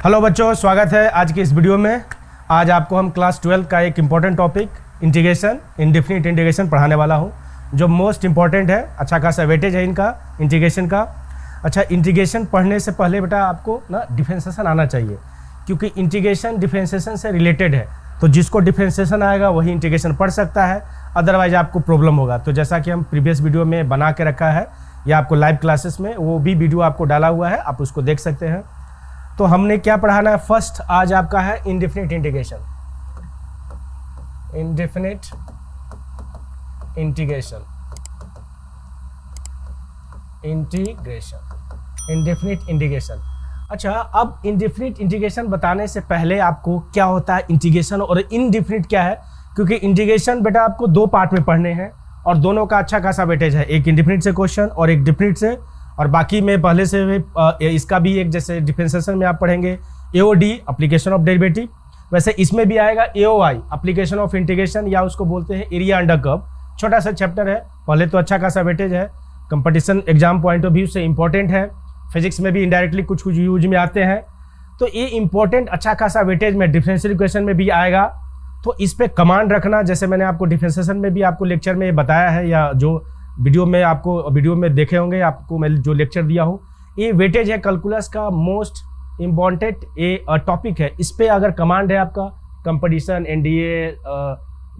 Hello बच्चों, स्वागत है आज की इस वीडियो में। आज आपको हम क्लास 12 का एक important topic integration, indefinite integration पढ़ाने वाला हूँ, जो मोस्ट इम्पॉर्टेंट है। अच्छा खासा वेटेज है इनका इंटीग्रेशन का। अच्छा, इंटीग्रेशन पढ़ने से पहले बेटा आपको ना डिफरेंशिएशन आना चाहिए, क्योंकि इंटीग्रेशन डिफरेंशिएशन से रिलेटेड है। तो जिसको डिफरेंशिएशन आएगा वही इंटीग्रेशन पढ़ सकता है, अदरवाइज आपको प्रॉब्लम होगा। तो जैसा कि हम प्रीवियस वीडियो में बना के रखा है या आपको लाइव क्लासेस में वो भी वीडियो आपको डाला हुआ है, आप उसको देख सकते हैं। तो हमने क्या पढ़ाना है, फर्स्ट आज आपका है indefinite integration. Indefinite integration, indefinite integration. अच्छा, अब इंडेफिनिट इंटीग्रेशन बताने से पहले आपको क्या होता है इंटीग्रेशन और इंडेफिनिट क्या है, क्योंकि इंटीग्रेशन बेटा आपको दो पार्ट में पढ़ने हैं और दोनों का अच्छा खासा वेटेज है, एक इंडेफिनिट से क्वेश्चन और एक डेफिनिट से। और बाकी में पहले से इसका भी एक, जैसे डिफरेंशिएशन में आप पढ़ेंगे एओडी एप्लीकेशन ऑफ डेरिवेटिव, वैसे इसमें भी आएगा एओआई एप्लीकेशन ऑफ इंटीग्रेशन, या उसको बोलते हैं एरिया अंडर कर्व। छोटा सा चैप्टर है, पहले तो अच्छा खासा वेटेज है, competition exam point of view से इंपॉर्टेंट है। फिजिक्स में भी इनडायरेक्टली कुछ कुछ यूज में आते हैं, तो ये इंपॉर्टेंट अच्छा खासा वेटेज में डिफरेंशियल इक्वेशन में भी आएगा। तो इस पे कमांड रखना, जैसे मैंने आपको डिफरेंशिएशन में भी आपको लेक्चर में बताया है, या जो वीडियो में देखे होंगे, आपको मैं जो लेक्चर दिया हूँ, ये वेटेज है कैलकुलस का मोस्ट इम्पॉर्टेंट ये टॉपिक है। इस पे अगर कमांड है आपका, कंपटीशन, एनडीए,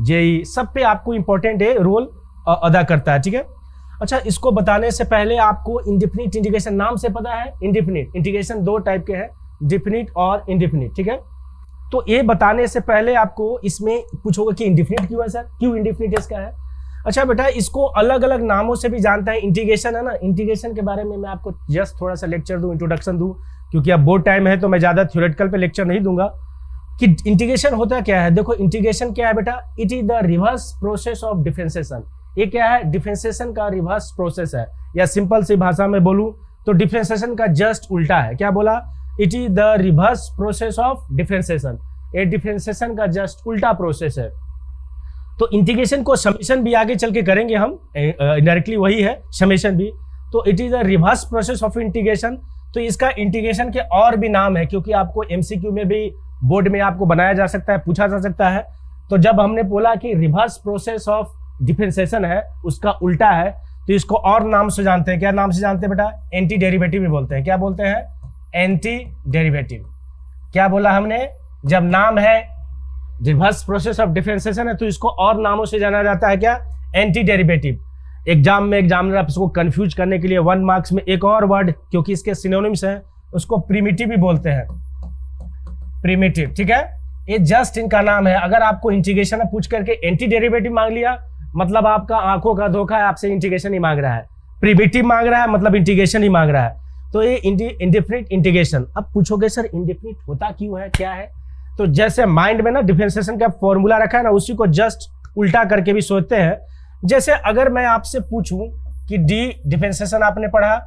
जेई, सब पे आपको इम्पोर्टेंट है, रोल अदा करता है। ठीक है। अच्छा, इसको बताने से पहले आपको इंडेफिनिट इंटीग्रेशन नाम से पता है। इंडेफिनिट इंटीग्रेशन दो टाइप के हैं, डेफिनिट और इंडेफिनिट। ठीक है। तो ये बताने से पहले आपको इसमें पूछोगे कि इंडेफिनिट क्यों है सर, क्यों इंडेफिनिट इसका है। अच्छा बेटा, इसको अलग अलग नामों से भी जानता है। इंटीग्रेशन है ना, इंटीग्रेशन के बारे में मैं आपको जस्ट थोड़ा सा लेक्चर दूं, इंट्रोडक्शन दूं, क्योंकि अब बोर्ड टाइम है तो मैं ज़्यादा थ्योरेटिकल पे लेक्चर नहीं दूंगा। कि इंटीग्रेशन होता क्या है, देखो इंटीग्रेशन क्या है बेटा, it is the reverse process of differentiation. ये क्या है, डिफरेंशिएशन का रिवर्स प्रोसेस है, या सिंपल सी भाषा में बोलूं तो डिफरेंशिएशन का जस्ट उल्टा है। क्या बोला, it is the reverse process of differentiation. ये डिफरेंशिएशन का जस्ट उल्टा प्रोसेस है। तो इंटीग्रेशन को समेशन भी आगे चल के करेंगे हम, इनडायरेक्टली वही है समेशन भी। तो it is a reverse process of integration. तो इसका इंटीग्रेशन के और भी नाम है, क्योंकि आपको एमसीक्यू में भी बोर्ड में आपको बनाया जा सकता है, पूछा जा सकता है। तो जब हमने बोला कि रिवर्स प्रोसेस ऑफ डिफरेंशिएशन है, उसका उल्टा है, तो इसको और नाम से जानते हैं। क्या नाम से जानते हैं बेटा, एंटी डेरिवेटिव भी बोलते हैं। क्या बोलते हैं, एंटी डेरिवेटिव। क्या बोला हमने, जब नाम है रिवर्स प्रोसेस ऑफ डिफरेंशिएशन है तो इसको और नामों से जाना जाता है। क्या, एंटी डेरिवेटिव। एग्जाम में एग्जामिनर आप इसको कंफ्यूज करने के लिए 1 मार्क्स में एक और वर्ड, क्योंकि इसके सिनोनिम्स हैं, उसको प्रिमिटिव भी बोलते हैं, प्रिमिटिव। ठीक है, ये जस्ट इनका नाम है। अगर आपको इंटीग्रेशन में पूछ करके एंटी डेरिवेटिव मांग लिया, मतलब आपका आंखों का धोखा है, आपसे इंटीग्रेशन ही मांग रहा है। प्रिमिटिव मांग रहा है, मतलब इंटीग्रेशन ही मांग रहा है। तो ये इंडेफिनिट इंटीग्रेशन। अब पूछोगे सर इंडेफिनिट होता क्यों है, क्या है। तो जैसे माइंड में ना डिफरेंशिएशन का फॉर्मूला रखा है ना, उसी को जस्ट उल्टा करके भी सोचते हैं। जैसे अगर मैं आपसे पूछूं कि डी डिफरेंशिएशन आपने पढ़ा,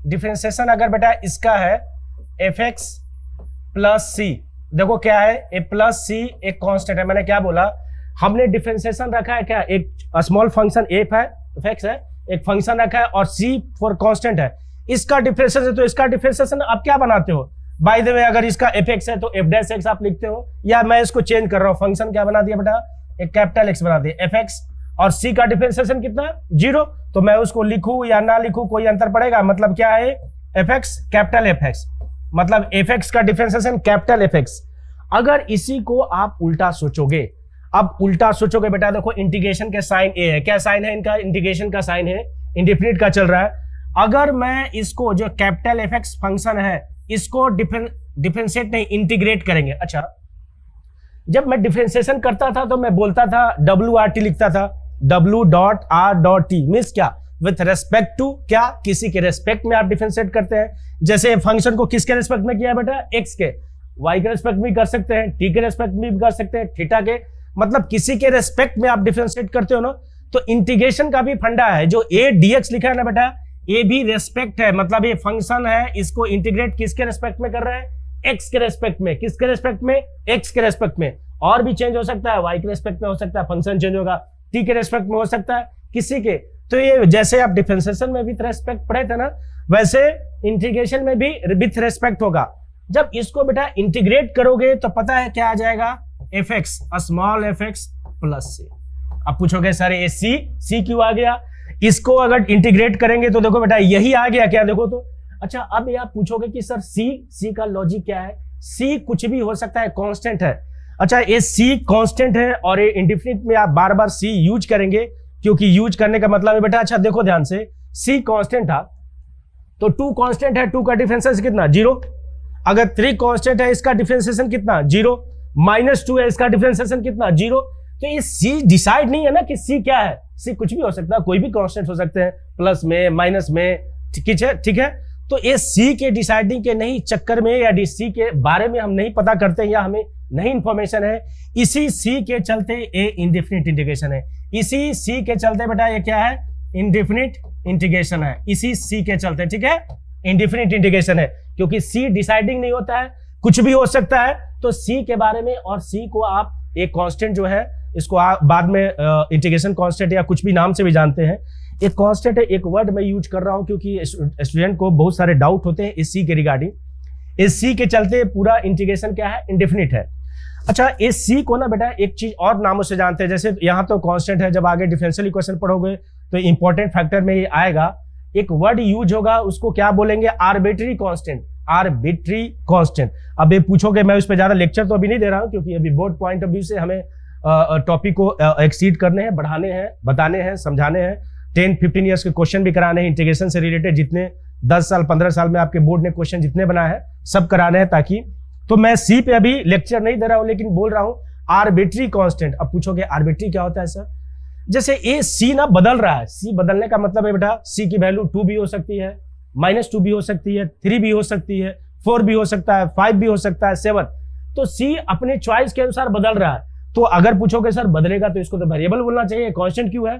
डिफरेंशिएशन अगर बेटा इसका है fx प्लस सी, देखो क्या है, ए प्लस सी एक कांस्टेंट है। मैंने क्या बोला, हमने डिफरेंशिएशन रखा है क्या, एक स्मॉल फंक्शन एफ है, fx है, एक फंक्शन रखा है और सी फॉर कांस्टेंट है। इसका डिफरेंशिएशन है, तो इसका डिफरेंशिएशन आप क्या बनाते हो, बाय द वे, अगर इसका fx है तो f डैश x आप लिखते हो, या मैं इसको चेंज कर रहा हूं, फंक्शन क्या बना दिया बेटा, एक कैपिटल x बना दिया fx, और c का डिफरेंशिएशन कितना, 0। तो मैं उसको लिखूं या ना लिखूं कोई अंतर पड़ेगा, मतलब क्या है, fx कैपिटल fx, मतलब fx का डिफरेंशिएशन कैपिटल fx। अगर इसी को आप उल्टा सोचोगे, अब उल्टा सोचोगे बेटा, देखो इंटीग्रेशन के साइन ए है, क्या साइन है इनका, इंटीग्रेशन का साइन है, इंडेफिनिट का चल रहा है। अगर मैं इसको जो कैपिटल fx फंक्शन है, इसको डिफरेंशिएट नहीं, इंटीग्रेट करेंगे। अच्छा, जब मैं डिफरेंशिएशन करता था तो मैं बोलता था WRT लिखता था, W.R.T मींस क्या, विथ रेस्पेक्ट टू, क्या, किसी के रेस्पेक्ट में आप डिफरेंशिएट करते हैं। जैसे फंक्शन को किसके रेस्पेक्ट में किया है बेटा, x के, y के रेस्पेक्ट में कर सकते हैं, t के रेस्पेक्ट में भी कर सकते हैं, थीटा के, मतलब किसी के रेस्पेक्ट में आप डिफरेंशिएट करते हो ना। तो इंटीग्रेशन का भी फंडा है, जो a dx लिखा है ना बेटा, ये भी रेस्पेक्ट है, मतलब ये फंक्शन है, इसको इंटीग्रेट किसके रेस्पेक्ट में कर रहा है, x के रेस्पेक्ट में। किसके रेस्पेक्ट में, x के रेस्पेक्ट में। और भी चेंज हो सकता है, y के रेस्पेक्ट में हो सकता है, फंक्शन चेंज होगा, t के रेस्पेक्ट में हो सकता है, किसी के। तो ये जैसे आप डिफरेंशिएशन में विथ रेस्पेक्ट पढ़े थे ना, वैसे इंटीग्रेशन में भी विथ रेस्पेक्ट होगा। जब इसको बेटा इंटीग्रेट करोगे तो पता है क्या आ जाएगा, fx small fx plus c। अब पूछोगे सर ये c क्यों आ गया, इसको अगर इंटीग्रेट करेंगे तो देखो बेटा यही आ गया क्या, देखो तो। अच्छा अब ये आप पूछोगे कि सर c का लॉजिक क्या है, c कुछ भी हो सकता है, कांस्टेंट है। अच्छा ये c कांस्टेंट है और ये इंडेफिनिट में आप बार बार c यूज करेंगे, क्योंकि यूज करने का मतलब है बेटा, अच्छा देखो ध्यान से, c कांस्टेंट था तो 2 कांस्टेंट है, 2 का डिफरेंशिएशन कितना 0। अगर 3 कांस्टेंट है इसका डिफरेंशिएशन कितना 0, -2 है इसका डिफरेंशिएशन कितना 0। तो ये c डिसाइड नहीं है ना कि c क्या है, c कुछ भी हो सकता है, कोई भी कांस्टेंट हो सकते हैं, प्लस में माइनस में, ठीक है। तो ये c के डिसाइडिंग के नहीं चक्कर में या c के बारे में हम नहीं पता करते या हमें नहीं इंफॉर्मेशन है, इसी c के चलते ये इंडेफिनिट इंटीग्रेशन है, इसी c के चलते बेटा ये क्या है, इंडेफिनिट इंटीग्रेशन है, इसी c के चलते, ठीक है, इंडेफिनिट इंटीग्रेशन है। क्योंकि c डिसाइडिंग नहीं होता है, कुछ भी हो सकता है, तो c के बारे में, और c को आप एक कांस्टेंट जो है इसको आप बाद में इंटीग्रेशन कांस्टेंट या कुछ भी नाम से भी जानते हैं। एक कांस्टेंट है, एक वर्ड मैं यूज कर रहा हूं क्योंकि स्टूडेंट को बहुत सारे डाउट होते हैं इस c के रिगार्डिंग। इस c के चलते पूरा इंटीग्रेशन क्या है, इंडेफिनिट है। अच्छा इस c को ना बेटा एक चीज और नामों से जानते हैं, जैसे यहाँ तो कांस्टेंट है, जब आगे डिफरेंशियल इक्वेशन पढ़ोगे तो इंपॉर्टेंट फैक्टर में ये आएगा, एक वर्ड यूज होगा उसको क्या बोलेंगे, आर्बिट्री कांस्टेंट, आर्बिट्री कांस्टेंट। अब ये पूछोगे, मैं उस पर ज्यादा लेक्चर तो अभी नहीं दे रहा हूं क्योंकि अभी बोर्ड पॉइंट ऑफ व्यू से हमें टॉपिक को एक्सीड करने हैं, बढ़ाने हैं, बताने हैं, समझाने हैं, 10-15 ईयर्स के क्वेश्चन भी कराने हैं इंटीग्रेशन से रिलेटेड, जितने 10 साल 15 साल में आपके बोर्ड ने क्वेश्चन जितने बनाए हैं सब कराने हैं, ताकि, तो मैं सी पे अभी लेक्चर नहीं दे रहा हूं लेकिन बोल रहा हूं आर्बिट्री कांस्टेंट। अब पूछोगे आर्बिट्री क्या होता है सर, जैसे ये सी ना बदल रहा है, सी बदलने का मतलब है बेटा सी की वैल्यू 2 भी हो सकती है, -2 भी हो सकती है, 3 भी हो सकती है, 4 भी हो सकता है, 5 भी हो सकता है, 7। तो सी अपने चॉइस के अनुसार बदल रहा है। तो अगर पूछोगे सर बदलेगा तो इसको तो वेरिएबल बोलना चाहिए, कांस्टेंट क्यों है,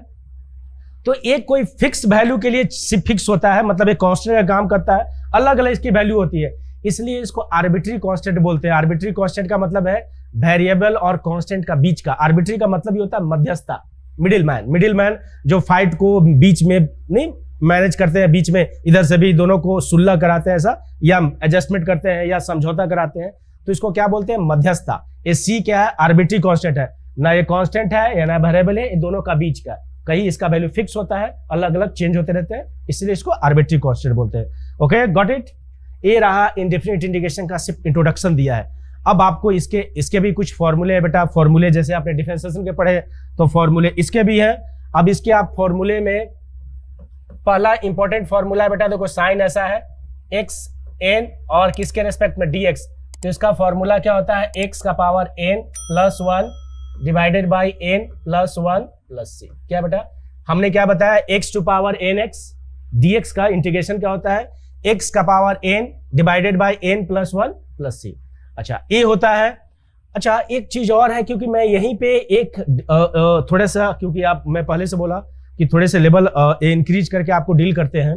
तो एक कोई फिक्स वैल्यू के लिए फिक्स होता है, मतलब एक कांस्टेंट का काम करता है, अलग अलग इसकी वैल्यू होती है, इसलिए इसको आर्बिट्री कांस्टेंट बोलते हैं। आर्बिट्री कांस्टेंट का मतलब है वेरिएबल और कांस्टेंट का बीच का, आर्बिट्री का मतलब ये होता है मध्यस्थता, मिडिल मैन जो फाइट को बीच में नहीं मैनेज करते हैं, बीच में इधर से भी दोनों को सुलह कराते हैं ऐसा, या एडजस्टमेंट करते हैं या समझौता कराते हैं, तो इसको क्या बोलते हैं, मध्यस्थता। ये सी क्या है, आर्बिट्री कांस्टेंट है, ना ये कांस्टेंट है या ना वेरिएबल है, ये दोनों का बीच का, कहीं इसका वैल्यू फिक्स होता है, अलग अलग चेंज होते रहते हैं, इसलिए इसको आर्बिट्री कांस्टेंट बोलते हैं। Okay got it. ये रहा इंडेफिनिट इंटीग्रेशन का सिर्फ इंट्रोडक्शन दिया है। अब आपको इसके भी कुछ फॉर्मूले है बेटा, फॉर्मूले जैसे आपने डिफरेंशिएशन के पढ़े तो फॉर्मूले इसके भी है। अब इसके आप फॉर्मूले में पहला इंपॉर्टेंट फॉर्मूला है बेटा, देखो साइन ऐसा है x n और किसके रेस्पेक्ट में dx, तो इसका फॉर्मूला क्या होता है, x का power n plus 1 divided by n plus 1 plus c। क्या बेटा हमने क्या बताया, x to power nx dx का इंटीग्रेशन क्या होता है, x का power n divided by n plus 1 plus c। अच्छा ये होता है। अच्छा एक चीज और है, क्योंकि मैं यहीं पे एक थोड़ा सा, क्योंकि मैं पहले से बोला कि थोड़े से लेवल इंक्रीज करके आपको डील करते हैं।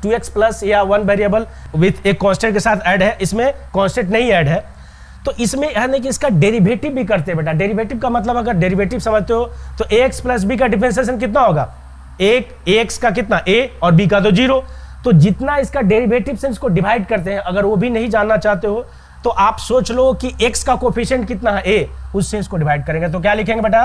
2x प्लस या 1 वेरिएबल विथ एक कांस्टेंट के साथ ऐड है, इसमें कांस्टेंट नहीं ऐड है, तो इसमें है कि इसका डेरिवेटिव भी करते हैं बेटा। डेरिवेटिव का मतलब अगर डेरिवेटिव समझते हो तो ax प्लस b का डिफरेंशिएशन कितना होगा, ax का कितना a और b का तो 0, तो जितना इसका डेरिवेटिव से इसको डिवाइड करते हैं, अगर वो भी नहीं जानना चाहते हो तो आप सोच लो कि x का कोफिशिएंट कितना है a, उससे इसको डिवाइड करेंगे तो क्या लिखेंगे बेटा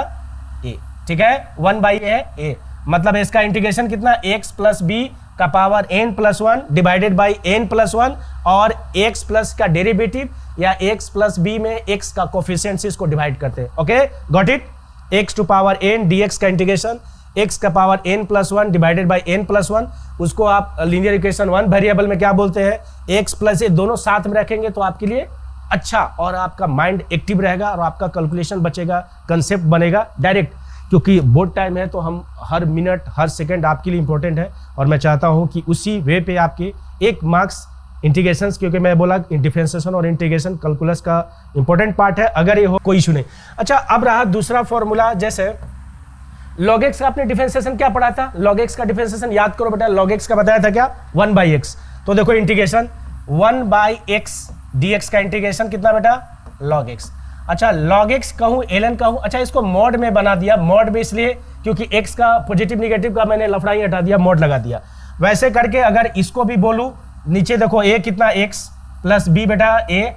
a, ठीक है, 1/a है a, मतलब इसका इंटीग्रेशन कितना, x प्लस b का power n plus 1 divided by n plus 1 और x प्लस का डेरिवेटिव या x प्लस b में x का कोफिशिएंट से इसको डिवाइड करते हैं। Okay got it. x to power n dx का इंटीग्रेशन x का power n plus 1 divided by n plus 1, उसको आप लीनियर इक्वेशन 1 वेरिएबल में क्या बोलते हैं, x प्लस a दोनों साथ में रखेंगे तो आपके लिए अच्छा, और आपका माइंड एक्टिव रहेगा और आपका कैलकुलेशन बचेगा, कंसेप्ट बनेगा डायरेक्ट, क्योंकि बोर्ड टाइम है तो हम हर मिनट हर सेकंड आपके लिए इंपॉर्टेंट है, और मैं चाहता हूं कि उसी वे पे आपके 1 मार्क्स इंटीग्रेशंस, क्योंकि मैं बोला डिफरेंशिएशन और इंटीग्रेशन कैलकुलस का इंपॉर्टेंट पार्ट है, अगर ये हो कोई इशू नहीं। अच्छा अब रहा दूसरा फॉर्मूला, जैसे log x का आपने डिफरेंशिएशन क्या पढ़ा था, log x का डिफरेंशिएशन याद करो बेटा, log x का बताया था क्या 1/x, तो देखो इंटीग्रेशन 1/x dx का इंटीग्रेशन कितना बेटा log x। अच्छा log x कहूं ln कहूं, अच्छा इसको मॉड में बना दिया, मॉड में इसलिए क्योंकि x का पॉजिटिव निगेटिव का मैंने लफड़ा ही हटा दिया, मॉड लगा दिया। वैसे करके अगर इसको भी बोलूं, नीचे देखो a कितना x प्लस बी बेटा ए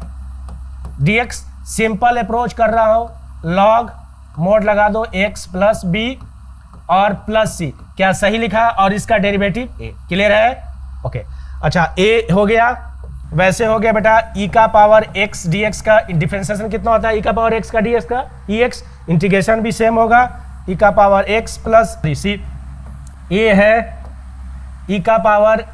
dx। सिंपल अप्रोच कर रहा हूं, लॉग मोड लगा दो x प्लस बी और प्लस सी, क्या सही लिखा? और इसका डेरिवेटिव a। क्लियर है? ओके अच्छा, a हो गया। वैसे हो गया बेटा e का पावर x dx का डिफरेंशिएशन कितना होता है? e का पावर x का dx का ex, इंटीग्रेशन भी सेम होगा, e का power x plus C. a है e का पावर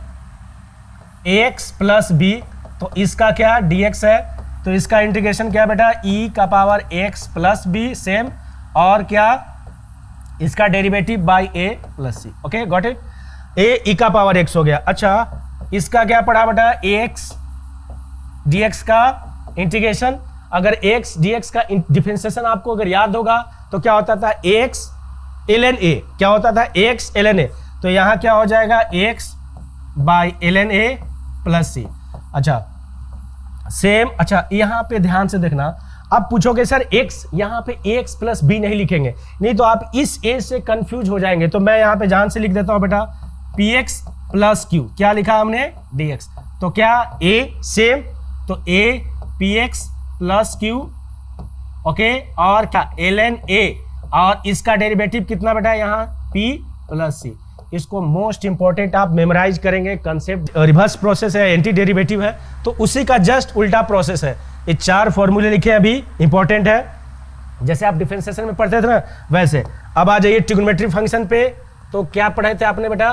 ax प्लस b, तो इसका क्या dx है, तो इसका इंटीग्रेशन क्या बेटा? e का power x plus B same, और क्या इसका derivative by a plus C. Okay got it? a e का पावर x हो गया। अच्छा इसका क्या पढ़ा बेटा? ax dx का इंटीग्रेशन। अगर x dx का डिफरेंशिएशन आपको अगर याद होगा तो क्या होता था? ax ln a, क्या होता था? ax ln a, तो यहाँ क्या हो जाएगा? x by ln a plus C. अच्छा सेम। अच्छा यहाँ पे ध्यान से देखना, आप पूछोगे सर x, यहाँ पे ax प्लस b नहीं लिखेंगे, नहीं तो आप इस a से कंफ्यूज हो जाएंगे, तो मैं यहाँ पे जान से लिख देता हूँ बेटा px प्लस q। क्या लिखा हमने? dx। तो क्या a सेम, तो a px plus q, okay, और क्या ln a, और इसका डेरिवेटिव कितना बेटा? यहाँ p प्लस सी। इसको मोस्ट इंपॉर्टेंट आप मेमोराइज करेंगे, कंसेप्ट रिवर्स प्रोसेस है, एंटी डेरिवेटिव है, तो उसी का जस्ट उल्टा प्रोसेस है। ये 4 फॉर्मूले लिखे अभी, इंपॉर्टेंट है, जैसे आप डिफरेंशिएशन में पढ़ते थे ना वैसे। अब आ जाइए ट्रिग्नोमेट्री फंक्शन पे, तो क्या पढ़े थे आपने बेटा?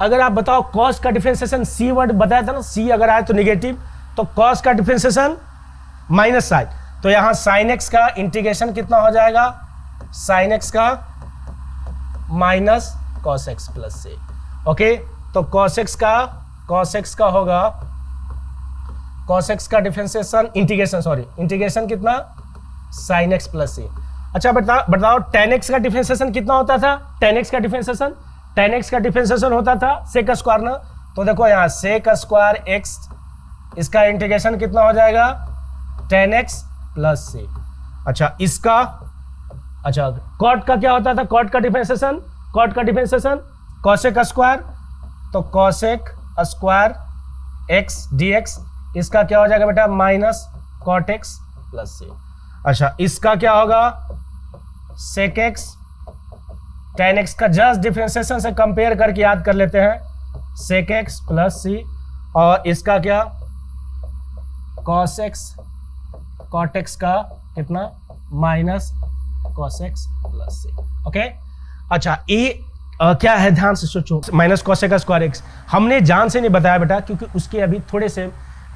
अगर आप बताओ कॉस का डिफरेंशिएशन, सी वर्ड बताया था ना, सी अगर आए तो निगेटिव, तो कॉस का डिफरेंशिएशन माइनस साइन, तो यहाँ साइन एक्स का इंटीग्रेशन कितना हो जाएगा? साइन एक्स का माइनस कॉस एक्स प्लस से। ओके, तो कॉस एक्स का होगा, कॉस एक्स का डिफरेंशिएशन इंटीग्रेशन कितना? Sine x plus C. अच्छा बताओ टेन एक्स का डिफरेंशिएशन कितना होता था? टेन एक्स का डिफरेंशिएशन होता था सेक स्क्वायर ना, तो देखो यहाँ सेक स्क्वायर एक्स, इसका इंटीग्रेशन कितना हो जाएगा? Ten x plus C. अच्छा इसका, अच्छा कॉट का क्या होता था? कॉट का डिफरेंशिएशन कॉसेक स्क्वायर, तो कॉसेक स्क्वायर एक्स डीएक्स, इसका क्या हो जाएगा बेटा? Minus cot x plus C. अच्छा इसका क्या होगा? सेक एक्स टेन एक्स का जस्ट डिफरेंशिएशन से कंपेयर करके याद कर लेते हैं, सेक एक्स प्लस सी, और इसका क्या? कॉस एक्स कॉट एक्स का कितना? Minus cos x plus C. Okay अच्छा ये क्या है? ध्यान से सोचो, माइनस कॉसेक स्क्वायर एक्स हमने जान से नहीं बताया बेटा, क्योंकि उसके अभी थोड़े से,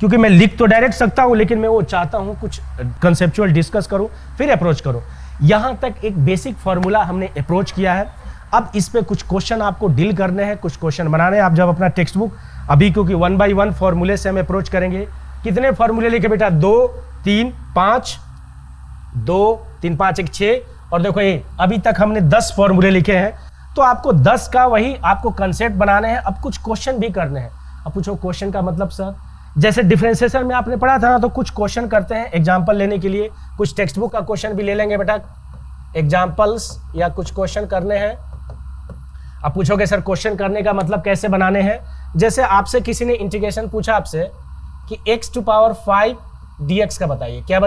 क्योंकि मैं लिख तो डायरेक्ट सकता हूं, लेकिन मैं वो चाहता हूं कुछ कंसेप्चुअल डिस्कस करूं फिर अप्रोच करो। यहां तक एक बेसिक फॉर्मूला हमने अप्रोच किया है। अब इस पे कुछ क्वेश्चन आपको डील करने हैं, कुछ क्वेश्चन बनाने हैं। आप जब अपना टेक्स्ट बुक अभी, क्योंकि 1 बाय 1 फॉर्मूले से हम अप्रोच करेंगे। कितने फॉर्मूले लिखे बेटा? 2 3 5, 2 3 5 1 6, और देखो ये अभी तक हमने 10 फॉर्मूले लिखे हैं, तो आपको 10 का वही आपको कंसेप्ट बनाने हैं। अब कुछ क्वेश्चन भी करने हैं। अब पूछो क्वेश्चन का मतलब सर, जैसे डिफरेंशिएशन में आपने पढ़ा था ना, तो कुछ क्वेश्चन करते हैं एग्जांपल लेने के लिए, कुछ टेक्स्ट बुक का क्वेश्चन भी ले लेंगे बेटा, एग्जांपल्स या कुछ क्वेश्चन करने हैं। अब पूछोगे सर क्वेश्चन करने का मतलब कैसे बनाने हैं? जैसे आपसे किसी ने इंटीग्रेशन पूछा आपसे कि x टू पावर 5 dx का बताइए, क्या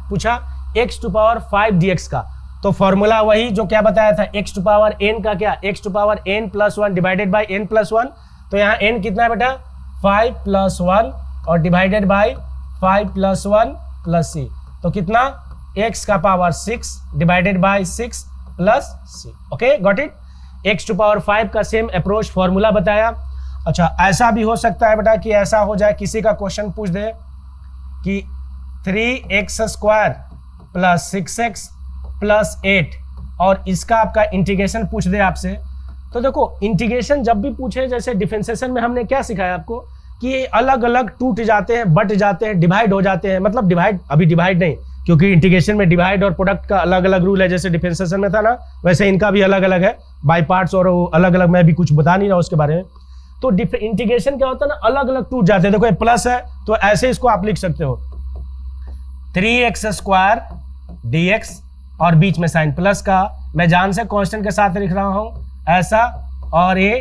पूछा? x टू पावर 5 dx का, तो फॉर्मूला वही जो क्या बताया था, x टू पावर n का क्या? x to power n plus 1 divided by n plus 1, तो यहाँ n कितना है बेटा? 5 प्लस 1 और divided by 5 plus 1 plus c, तो कितना? x का power 6 divided by 6 plus c। Okay got it? x to power 5 का सेम अप्रोच फॉर्मूला बताया। अच्छा ऐसा भी हो सकता है बेटा कि ऐसा हो जाए, किसी का क्वेश्चन पूछ दे कि 3x square plus 6x plus 8, और इसका आपका इंटीग्रेशन पूछ दे आपसे, तो देखो इंटीग्रेशन जब भी पूछे, जैसे डिफरेंशिएशन में हमने क्या सिखाया आपको कि ये अलग अलग टूट जाते हैं, बट जाते हैं, डिवाइड हो जाते हैं, मतलब डिवाइड अभी डिवाइड नहीं, क्योंकि इंटीग्रेशन में डिवाइड और प्रोडक्ट का अलग अलग रूल है, जैसे डिफरेंशिएशन में था ना, वैसे इनका भी अलग अलग है बाय पार्ट्स, और अलग अलग, मैं भी कुछ बता नहीं रहा उसके बारे में। तो इंटीग्रेशन क्या होता है ना, अलग अलग टूट जाते हैं। देखो ये प्लस है तो ऐसे इसको आप लिख सकते हो 3x स्क्वायर dx, और बीच में साइन प्लस का, मैं जान से कांस्टेंट के साथ लिख रहा हूं ऐसा, और ये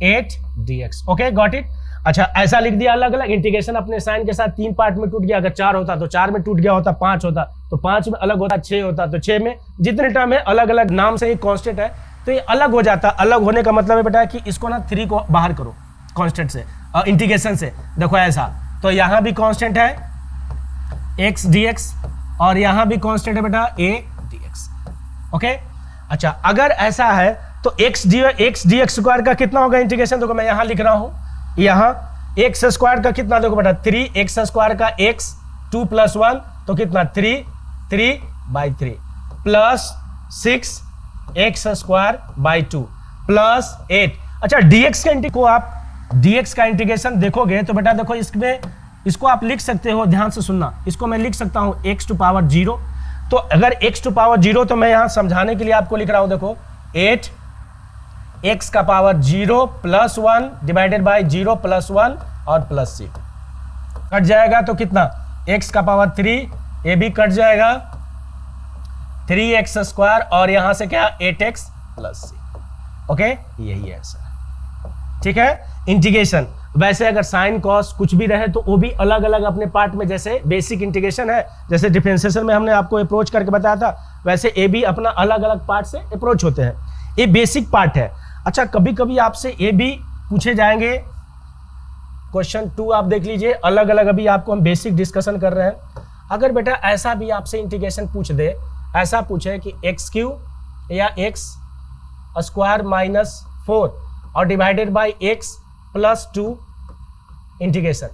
8 dx। Okay got it? अच्छा ऐसा लिख दिया अलग अलग, इंटीग्रेशन अपने साइन के साथ 3 पार्ट में टूट गया, अगर 4 होता तो 4 में टूट गया होता, 5 होता तो 5 में अलग होता, 6 होता तो 6 में, जितने टर्म है अलग अलग नाम से ही कांस्टेंट है तो ये अलग हो जाता। अलग होने का मतलब है बेटा कि इसको ना 3 को बाहर करो कांस्टेंट से, इंटीग्रेशन से, देखो ऐसा, तो यहाँ भी कांस्टेंट है x dx और यहाँ भी कांस्टेंट है बेटा a dx। ओके, अच्छा अगर ऐसा है तो x dx स्क्वायर का कितना होगा इंटीग्रेशन, देखो मैं यहाँ लिख रहा हूँ, यहाँ x स्क्वायर का कितना, देखो बेटा 3x स्क्वायर का x 2 + 1 तो कितना 3/3 plus 6x square by 2 plus 8। अच्छा dx का आप dx का इंटीग्रेशन देखोगे तो बेटा देखो इसमें, इसको आप लिख सकते हो, ध्यान से सुनना, इसको मैं लिख सकता हूं x टू पावर 0। तो अगर x टू पावर 0 तो मैं यहां समझाने के लिए आपको लिख रहा हूं, देखो 8x का पावर 0 + 1 डिवाइडेड बाय 0 + 1 और प्लस c कट जाएगा तो कितना x का पावर 3, ये भी कट जाएगा 3x स्क्वायर और यहां से क्या 8x + c। ओके, यही है आंसर, ठीक है। इंटीग्रेशन वैसे अगर साइन कॉस कुछ भी रहे तो वो भी अलग अलग अपने पार्ट में, जैसे बेसिक इंटीग्रेशन है, जैसे डिफरेंशिएशन में हमने आपको अप्रोच करके बताया था, वैसे ये भी अपना अलग अलग पार्ट से अप्रोच होते हैं, ये बेसिक पार्ट है। अच्छा कभी कभी आपसे ये भी पूछे जाएंगे, क्वेश्चन 2 आप देख लीजिए, अलग अलग अभी आपको हम बेसिक डिस्कशन कर रहे हैं। अगर बेटा ऐसा भी आपसे इंटीग्रेशन पूछ दे, ऐसा पूछे कि x³ या x स्क्वायर -4 और डिवाइडेड बाई x + 2 इंटीग्रेशन।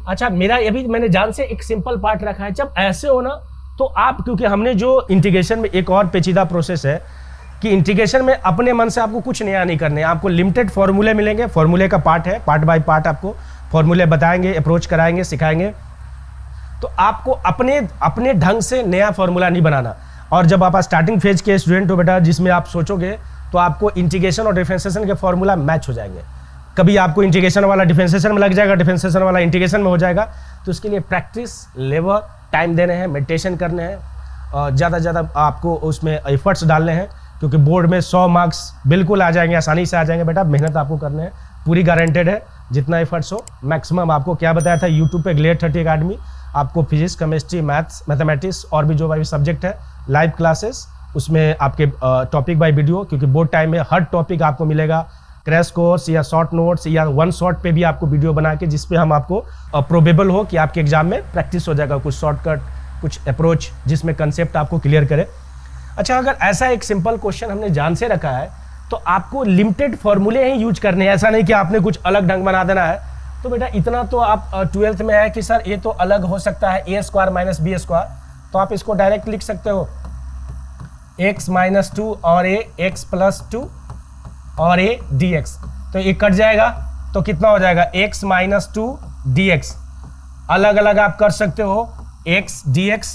अच्छा मेरा ये भी मैंने जान से एक सिंपल पार्ट रखा है, जब ऐसे हो ना तो आप, क्योंकि हमने जो इंटीग्रेशन में एक और पेचीदा प्रोसेस है कि इंटीग्रेशन में अपने मन से आपको कुछ नया नहीं करने, आपको लिमिटेड फॉर्मूले मिलेंगे, फॉर्मूले का पार्ट है, पार्ट बाय पार्ट आपको फॉर्मूले बताएंगे, अप्रोच कराएंगे, सिखाएंगे, तो आपको अपने ढंग से नया फॉर्मूला नहीं बनाना। और जब आप स्टार्टिंग फेज के स्टूडेंट हो बेटा, जिसमें आप सोचोगे तो आपको इंटीग्रेशन और डिफरेंशिएशन के फॉर्मूला मैच हो जाएंगे, कभी आपको इंटीग्रेशन वाला डिफरेंशिएशन में लग जाएगा, डिफरेंशिएशन वाला इंटीग्रेशन में हो जाएगा, तो उसके लिए प्रैक्टिस, लेबर, टाइम देने हैं, मेडिटेशन करने हैं, ज़्यादा से ज़्यादा आपको उसमें एफर्ट्स डालने हैं, क्योंकि बोर्ड में 100 मार्क्स बिल्कुल आ जाएंगे, आसानी से आ जाएंगे बेटा, मेहनत आपको करने हैं, पूरी गारंटेड है, जितना एफर्ट्स हो मैक्सिमम। आपको क्या बताया था यूट्यूब पे ग्लेड 30 अकेडमी, आपको फिजिक्स, केमिस्ट्री, मैथ्स, मैथमेटिक्स और भी जो भी सब्जेक्ट है लाइव क्लासेस, उसमें आपके टॉपिक बाय वीडियो, क्योंकि बोर्ड टाइम में हर टॉपिक आपको मिलेगा, क्रैश कोर्स या शॉर्ट नोट्स या 1 शॉट पे भी आपको वीडियो बना के, जिसपे हम आपको प्रोबेबल हो कि आपके एग्जाम में प्रैक्टिस हो जाएगा, कुछ शॉर्टकट, कुछ अप्रोच जिसमें कंसेप्ट आपको क्लियर करे। अच्छा अगर ऐसा एक सिंपल क्वेश्चन हमने जान से रखा है तो आपको लिमिटेड फॉर्मूले ही यूज करने हैं, ऐसा नहीं कि आपने कुछ अलग ढंग बना देना है। तो बेटा इतना तो आप 12th में है कि सर ये तो अलग हो सकता है, a² - b², तो आप इसको डायरेक्ट लिख सकते हो x - 2 और a x + 2 और a dx, तो ये कट जाएगा तो कितना हो जाएगा x - 2 dx। अलग अलग आप कर सकते हो x dx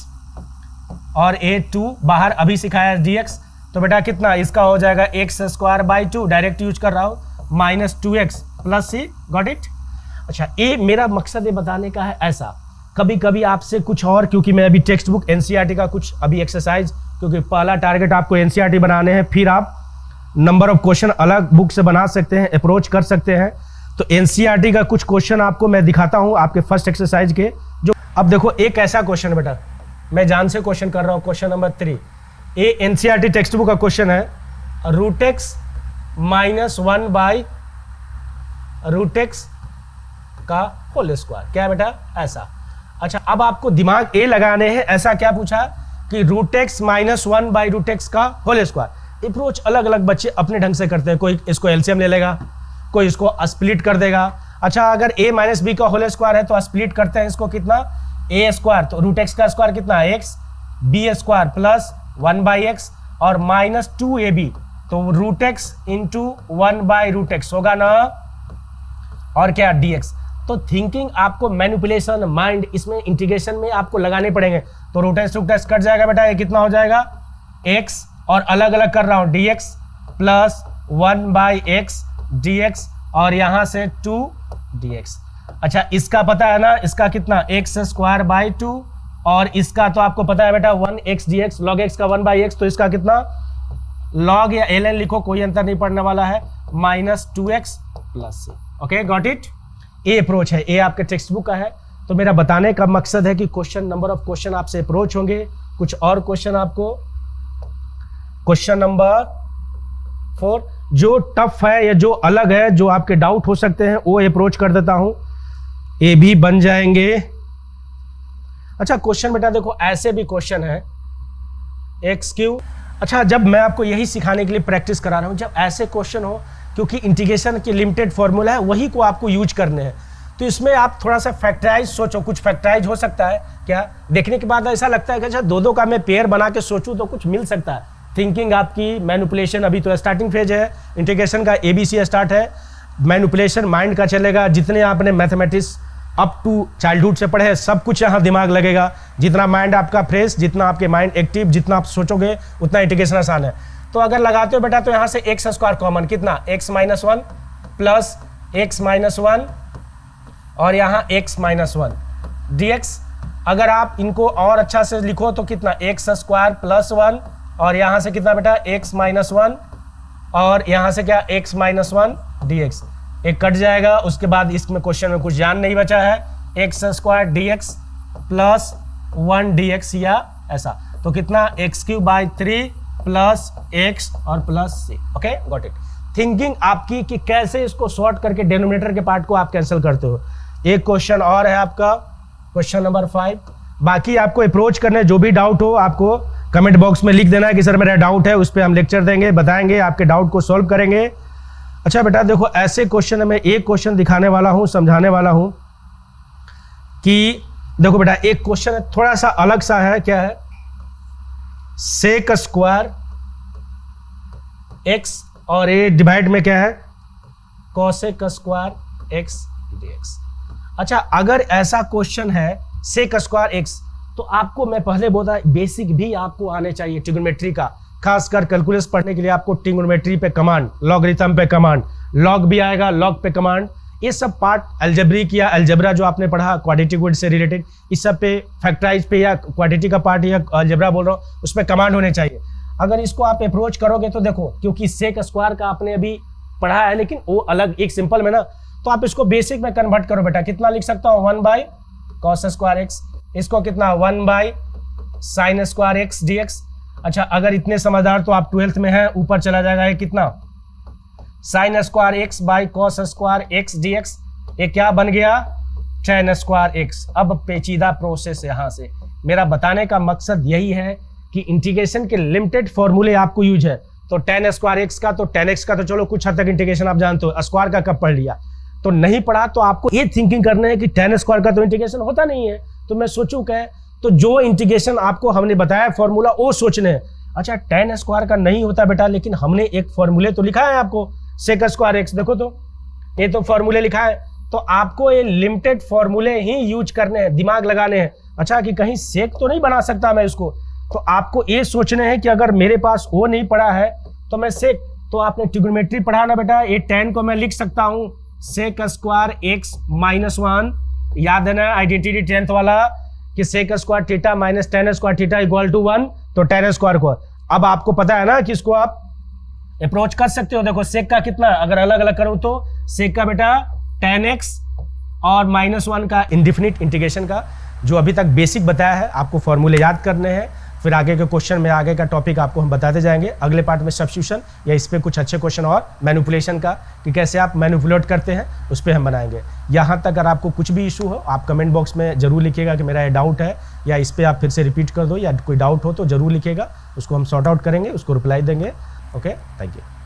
और a2 बाहर अभी सिखाया है dx, तो बेटा कितना इसका हो जाएगा x² / 2, डायरेक्ट यूज कर रहा हूँ, -2x + c, गॉट इट। अच्छा ये मेरा मकसद ये बताने का है, ऐसा कभी कभी आपसे कुछ और, क्योंकि मैं अभी टेक्स्ट बुक एनसीईआरटी का कुछ अभी एक्सरसाइज, क्योंकि पहला टारगेट आपको एनसीईआरटी बनाने हैं, फिर आप नंबर ऑफ क्वेश्चन अलग बुक से बना सकते हैं, अप्रोच कर सकते हैं। तो एनसीईआरटी का कुछ क्वेश्चन आपको मैं दिखाता हूं आपके फर्स्ट एक्सरसाइज के, जो अब देखो एक ऐसा क्वेश्चन बेटा, मैं जान से क्वेश्चन कर रहा हूं, क्वेश्चन नंबर 3, ये एनसीईआरटी टेक्स्ट बुक का क्वेश्चन है, √x - 1/√x का होल स्क्वायर, क्या है बेटा ऐसा। अच्छा अब आपको दिमाग ए लगाने हैं, ऐसा क्या पूछा कि √x - 1/√x का होल स्क्वायर। अप्रोच अलग अलग बच्चे अपने ढंग से करते हैं, कोई इसको एलसीएम ले लेगा, कोई इसको स्प्लिट कर देगा। अच्छा अगर a - b का होल स्क्वायर है तो स्प्लिट करते हैं इसको, कितना a², तो √x का स्क्वायर कितना x, b² + 1/x और -2ab, तो √x × 1/√x होगा ना, और क्या dx। तो थिंकिंग आपको, मैनिपुलेशन, माइंड, इसमें इंटीग्रेशन में आपको लगाने पड़ेंगे। तो √x कट जाएगा बेटा, ये कितना हो जाएगा x, और अलग अलग कर रहा हूं dx + 1/x dx और यहां से 2 dx। अच्छा इसका पता है ना, इसका कितना x² / 2 और इसका तो आपको पता है बेटा 1x dx, log x का 1/x, तो इसका कितना log या ln लिखो, कोई अंतर नहीं पड़ने वाला है, -2x + c। Okay got it. A approach है, ए आपके टेक्स्ट बुक का है। तो मेरा बताने का मकसद है कि क्वेश्चन नंबर ऑफ क्वेश्चन आपसे अप्रोच होंगे। कुछ और क्वेश्चन आपको, क्वेश्चन नंबर 4 जो टफ है या जो अलग है, जो आपके डाउट हो सकते हैं, वो अप्रोच कर देता हूं, ये भी बन जाएंगे। अच्छा क्वेश्चन बेटा देखो ऐसे भी क्वेश्चन है एक्स क्यू। अच्छा जब मैं आपको यही सिखाने के लिए प्रैक्टिस करा रहा हूं, जब ऐसे क्वेश्चन हो, क्योंकि इंटीग्रेशन की लिमिटेड फॉर्मूला है, वही को आपको यूज करने हैं। तो इसमें आप थोड़ा सा फैक्टराइज सोचो, कुछ फैक्टराइज हो सकता है क्या, देखने के बाद ऐसा लगता है कि अच्छा दो का मैं पेयर बना के सोचूं तो कुछ मिल सकता है। थिंकिंग आपकी, मैनिपुलेशन अभी तो स्टार्टिंग फेज है, इंटीग्रेशन का ABC स्टार्ट है, मैनिपुलेशन माइंड का चलेगा। जितने आपने मैथमेटिक्स अप टू चाइल्डहुड से पढ़े सब कुछ यहाँ दिमाग लगेगा। जितना माइंड आपका फ्रेश, जितना आपके माइंड एक्टिव, जितना आप सोचोगे उतना इंटीग्रेशन आसान है। तो अगर लगाते हो बेटा तो यहाँ से एक्स स्क्वायर कॉमन कितना, x minus 1 plus x minus 1 और यहाँ x माइनस 1 dx। अगर आप इनको और अच्छा से लिखो तो कितना, एक्स स्क्वायर प्लस 1 और यहाँ से कितना बेटा x माइनस 1 और यहाँ से क्या x माइनस 1 dx। एक कट जाएगा, उसके बाद इसमें क्वेश्चन में कुछ जान नहीं बचा है, x square dx plus 1 dx या ऐसा। तो कितना x³ प्लस x और plus c। Okay got it. Thinking आपकी कि कैसे इसको सॉर्ट करके डिनोमिनेटर के पार्ट को आप कैंसिल करते हो। एक क्वेश्चन और है आपका, क्वेश्चन नंबर 5। बाकी आपको अप्रोच करने, जो भी डाउट हो आपको कमेंट बॉक्स में लिख देना है कि सर मेरा डाउट है, उस पर हम लेक्चर देंगे, बताएंगे, आपके डाउट को सॉल्व करेंगे। अच्छा बेटा देखो ऐसे क्वेश्चन में एक क्वेश्चन दिखाने वाला हूं, समझाने वाला हूं कि देखो बेटा एक क्वेश्चन है थोड़ा सा अलग सा है, क्या है, सेक स्क्वायर एक्स और ये डिवाइड में क्या है, कोसेक स्क्वायर एक्स dx। अच्छा अगर ऐसा क्वेश्चन है सेक स्क्वायर एक्स, तो आपको मैं पहले बोला बेसिक भी आपको आने चाहिए ट्रिग्नोमेट्री का, खासकर कैलकुलस पढ़ने के लिए आपको ट्रिग्नोमेट्री पे कमांड, लॉगरिथम पे कमांड, लॉग भी आएगा, लॉग पे कमांड, ये सब पार्ट अलजेब्रिक या अलजेब्रा जो आपने पढ़ा क्वाड्रेटिक वर्ड से रिलेटेड, इस सब पे फैक्टराइज पे या क्वाड्रेटिक का पार्ट या अलजेब्रा बोल रहा हूँ उस पर कमांड होने चाहिए। अगर इसको आप अप्रोच करोगे तो देखो, क्योंकि सेक स्क्वायर का आपने अभी पढ़ा है लेकिन वो अलग एक सिंपल में ना, तो आप इसको बेसिक में कन्वर्ट करो बेटा। कितना लिख सकता हूँ, 1 cos स्क्वायर एक्स, इसको कितना 1 sin स्क्वायर एक्स dx। अच्छा अगर इतने समझदार तो आप 12th में हैं, ऊपर चला जाएगा ये कितना, sin square x by cos square x dx। ये क्या बन गया, tan स्क्वायर एक्स। अब पेचीदा प्रोसेस यहाँ से, मेरा बताने का मकसद यही है कि इंटीग्रेशन के लिमिटेड फॉर्मूले आपको यूज है। तो tan स्क्वायर एक्स का, तो tan x का तो चलो कुछ हद तक इंटीग्रेशन आप जानते हो, स्क्वायर का कब पढ़ लिया, तो नहीं पढ़ा तो आपको ये थिंकिंग करना है कि tan स्क्वायर का तो इंटीग्रेशन होता नहीं है, तो मैं सोचूं क्या, तो जो इंटीग्रेशन आपको हमने बताया फॉर्मूला वो सोचने हैं। अच्छा tan स्क्वायर का नहीं होता बेटा, लेकिन हमने एक फॉर्मूले तो लिखा है आपको, सेक स्क्वायर एक्स, देखो तो ये तो फॉर्मूले लिखा है, तो आपको ये लिमिटेड फॉर्मूले ही यूज करने हैं, दिमाग लगाने हैं। अच्छा कि कहीं सेक तो नहीं बना सकता मैं इसको, तो आपको ये सोचने हैं कि अगर मेरे पास वो नहीं पड़ा है तो मैं सेक, तो आपने ट्रिग्नोमेट्री पढ़ा ना बेटा, ये tan को मैं लिख सकता हूँ सेक स्क्वायर एक्स माइनस 1, याद है ना आइडेंटिटी 10th वाला कि sec square theta minus tan square theta equal to 1, तो tan स्क्वायर को। अब आपको पता है ना कि इसको आप अप्रोच कर सकते हो। देखो सेक का कितना, अगर अलग अलग करूं तो सेक का बेटा tan x और -1 का इंडेफिनिट इंटीग्रेशन का, जो अभी तक बेसिक बताया है, आपको फॉर्मूले याद करने हैं, फिर आगे के क्वेश्चन में आगे का टॉपिक आपको हम बताते जाएंगे। अगले पार्ट में सब्स्टिट्यूशन या इस पे कुछ अच्छे क्वेश्चन और मैनिपुलेशन का कि कैसे आप मैनिपुलेट करते हैं उस पर हम बनाएंगे। यहाँ तक अगर आपको कुछ भी इशू हो आप कमेंट बॉक्स में जरूर लिखिएगा कि मेरा ये डाउट है, या इस पर आप फिर से रिपीट कर दो, या कोई डाउट हो तो जरूर लिखिएगा, उसको हम सॉर्ट आउट करेंगे, उसको रिप्लाई देंगे। Okay thank you.